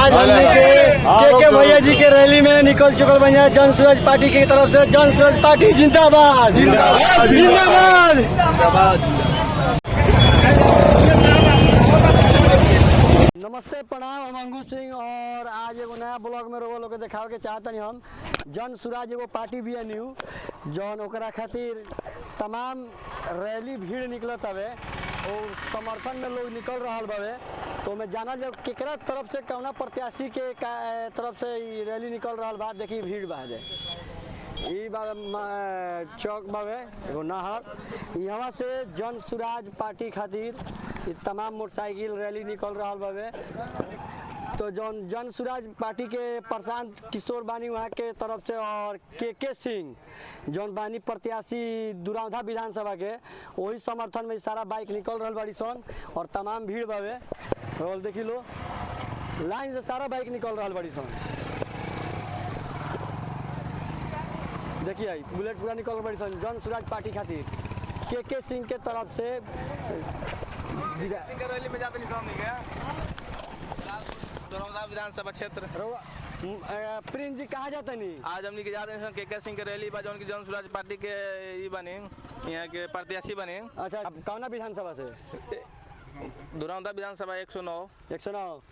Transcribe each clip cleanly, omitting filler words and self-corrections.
आज के भैया जी के रैली में निकल चुकल बन जाए जन सूरज पार्टी की तरफ से। जन सूरज पार्टी जिंदाबाद जिंदाबाद जिंदाबाद। नमस्ते प्रणाम, हम अंगू सिंह और आज एगो नया ब्लॉग में लोग के देखावे के चाहतनी हम। जन सूरज एगो पार्टी भी है न्यू जौन ओकरा खातिर तमाम रैली भीड़ निकलत हवे और समर्थन में लोग निकल रहा बावे। तो मैं जाना जब केकरा तरफ से कौना प्रत्याशी के तरफ से रैली निकल रहा बा। देखी भीड़ बा ई चौक बावे एगो नहर यहाँ से जन सूरज पार्टी खातिर तमाम मोटरसाइकिल रैली निकल रहा बावे। तो जन सूरज पार्टी के प्रशांत किशोर बानी वहाँ के तरफ से और के सिंह जौन बानी प्रत्याशी दुरावधा विधानसभा के वही समर्थन में सारा बाइक निकल रहा बाड़ी सन और तमाम भीड़ बावे। और देखी लो लाइन से सारा बाइक निकल रहा बाड़ी सन। देखिए बुलेट पूरा निकल बड़ी सन जन सूरज पार्टी खातिर के सिंह के तरफ से रैली में जाते विधानसभा क्षेत्र। प्रिंस जी कहाँ जाते नहीं? आज हमनी के जाते हैं के सिंह के रैली बा जौन की जन सूरज पार्टी के ई बने यहाँ के प्रत्याशी बने। अच्छा कौना विधानसभा से? दुरावधा विधानसभा 109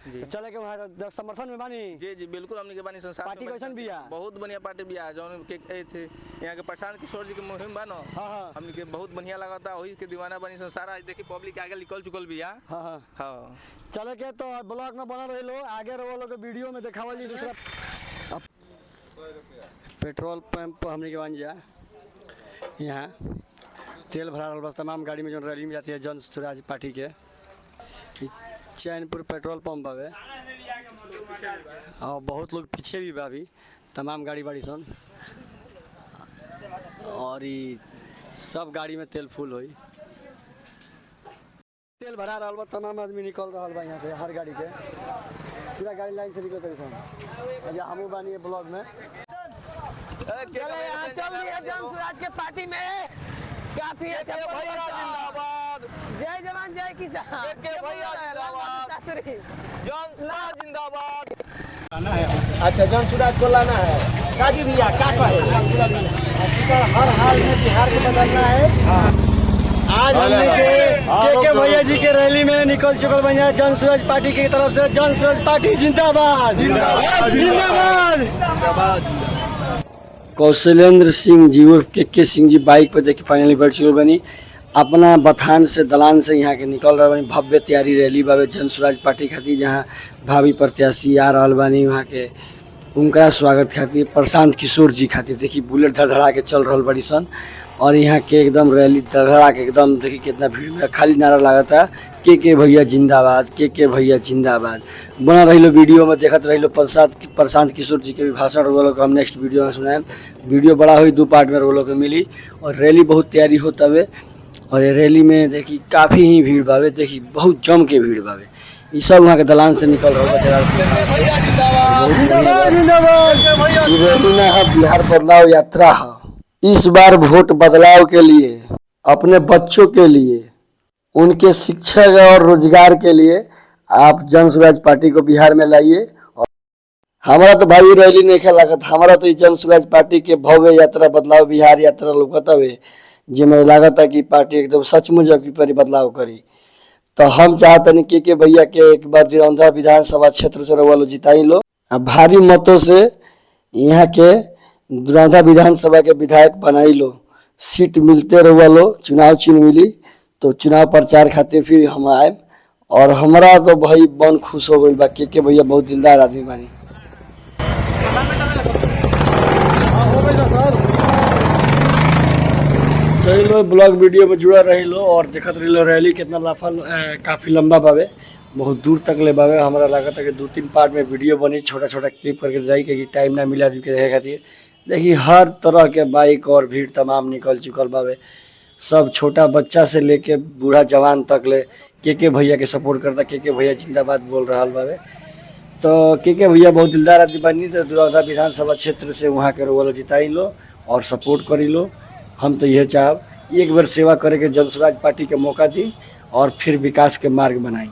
जी। चले के वहाँ समर्थन में बानी? जी जी बिल्कुल हमनी के बानी संसार पार्टी कैसन बिया? बहुत बढ़िया पार्टी बिया जौन के थे यहाँ के प्रशांत किशोर जी के मुहिम बा न। हाँ हमनी के बहुत बढ़िया लगा वही के दीवाना बनी संसार। देखी पब्लिक आगे निकल चुकल बिया। हाँ हाँ चले के तो ब्लॉग में बना रहे लो आगे रहो लोग वीडियो में दिखावल जी। दूसरा पेट्रोल पंप हमने के बन जा यहाँ तेल भरा रहा बस तमाम गाड़ी में जो रैली में जाती है जन सूरज पार्टी के। चैनपुर पेट्रोल पंप बावे और बहुत लोग पीछे भी बा। अभी तमाम गाड़ी बाड़ी सन और ये सब गाड़ी में तेल फुल होई तेल भरा रहा बा। तमाम आदमी निकल रहा बा यहाँ से हर गाड़ी के पूरा गाड़ी लाइन से निकल रही सन। हमू बानी ब्लॉग में चल दिया जन सूरज के पार्टी में काफी अच्छा जिंदाबाद। जय जवान जय किसान जिंदाबाद। अच्छा जन सूरज को लाना है काजी भैया क्या कहे हर हाल में बिहार को बदलना है। आज के भैया जी के रैली में निकल चुकल बन जाए जन सूरज पार्टी की तरफ से। जन सूरज पार्टी जिंदाबाद जिंदाबाद जिंदाबाद। कौशलेंद्र सिंह जी उर्फ के सिंह जी बाइक पर देखिए फाइनली बैठ चुके बनी अपना बथान से दलान से यहाँ के निकल रहा बनी। भव्य तैयारी रैली बाबे जन सूरज पार्टी खातिर जहाँ भावी प्रत्याशी आ रहा बानी वहाँ के उनका स्वागत खातिर प्रशांत किशोर जी खातिर देखिए बुलेट धड़धड़ा के चल रहा बड़ी सन। और यहाँ के एकदम रैली धड़धड़ा के एकदम देखिए कितना भीड़ में खाली नारा लगा था के भैया जिंदाबाद के भैया जिंदाबाद। बना रही लो वीडियो में देखते रही लो प्रशांत किशोर जी के भी भाषण वो लोग हम नेक्स्ट वीडियो में सुनाए। वीडियो बड़ा हुई 2 पार्ट में वो लोग मिली और रैली बहुत तैयारी होता है। और ये रैली में देखी काफ़ी ही भीड़ बावे देखी बहुत जम के भीड़ बावे। ये सब वहाँ के दलान से निकल रहा है। बिहार बदलाव यात्रा है इस बार वोट बदलाव के लिए अपने बच्चों के लिए उनके शिक्षा और रोजगार के लिए आप जन सूरज पार्टी को बिहार में लाइए। और हमारा तो भाई रैली नहीं खेला हमारा तो जन सूरज पार्टी के भव्य यात्रा बदलाव बिहार यात्रा लौकता हुए जिसमें लागत है कि पार्टी एकदम सचमुच पर बदलाव करी। तो हम चाहते नहीं के भैया के एक बार दुरावधा विधानसभा क्षेत्र से रवा लो जिताई लो भारी मतों से यहाँ के दुरावधा विधानसभा के विधायक बनाई लो। सीट मिलते रवा लो चुनाव चिन्ह मिली तो चुनाव प्रचार खातिर फिर हम आए। और हमारा तो भाई मन खुश हो गई बा के भैया बहुत दिलदार आदमी बानी। चलो ब्लॉग वीडियो में जुड़ा रही लो और देखते रही लो रैली कितना काफ़ी लंबा बावे बहुत दूर तक ले बावे। हमारा लगा था कि 2-3 पार्ट में वीडियो बनी छोटा छोटा क्लिप करके जाई कि टाइम ना मिला आदमी के देखे खातिर। देखिए हर तरह के बाइक और भीड़ तमाम निकल चुकल बावे। सब छोटा बच्चा से लेके बूढ़ा जवान तक ले के भैया के सपोर्ट करता के भैया जिंदाबाद बोल रहा बावे। तो के भैया बहुत दिलदार आदमी बनी। तो दुरावधा विधानसभा क्षेत्र से वहाँ के रोल जिताई लो और सपोर्ट करी लो। हम तो यह चाहब एक बार सेवा करे के जन सूरज पार्टी के मौका दी और फिर विकास के मार्ग बनाई।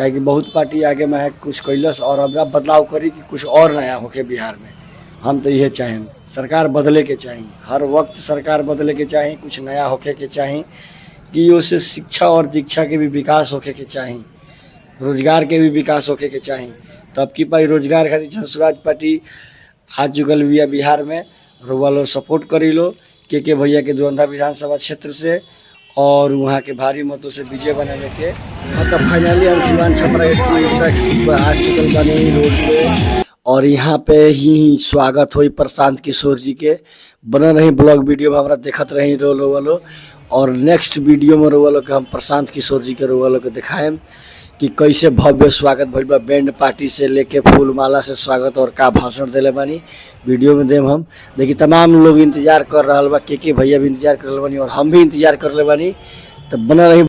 क्या कि बहुत पार्टी आगे में है कुछ कैलस और अब बदलाव करी कि कुछ और नया होके बिहार में। हम तो यह चाहें सरकार बदले के चाहिए, हर वक्त सरकार बदले के चाहिए, कुछ नया होके के चाहिए कि उससे शिक्षा और दीक्षा के भी विकास होके के चाहिए, रोजगार के भी विकास होके के चाहिए। तब की भाई रोजगार खातिर जनसुराज पार्टी आ चुकल बिया बिहार में। रुआ लोग सपोर्ट करी लो के भैया के द्वंद्वा विधानसभा क्षेत्र से और वहाँ के भारी मतों से विजय बनाने के। मतलब फाइनली हम सिवान छपरा आ चुकल बने रोड पे और यहाँ पे ही स्वागत हुई प्रशांत किशोर जी के। बना रही ब्लॉग वीडियो में हमारा देखत रही रोलो वालो और नेक्स्ट वीडियो में रोवालो के हम प्रशांत किशोर जी के रोवालो के दिखाएं कि कैसे भव्य स्वागत भइल बा। बैंड पार्टी से लेके फूल माला से स्वागत और का भाषण देले बानी वीडियो में देम हम। देखिए तमाम लोग इंतजार कर रहा बा, के भैया भी इंतजार कर रहे बानी और हम भी इंतजार कर रहे बानी। तो बना रही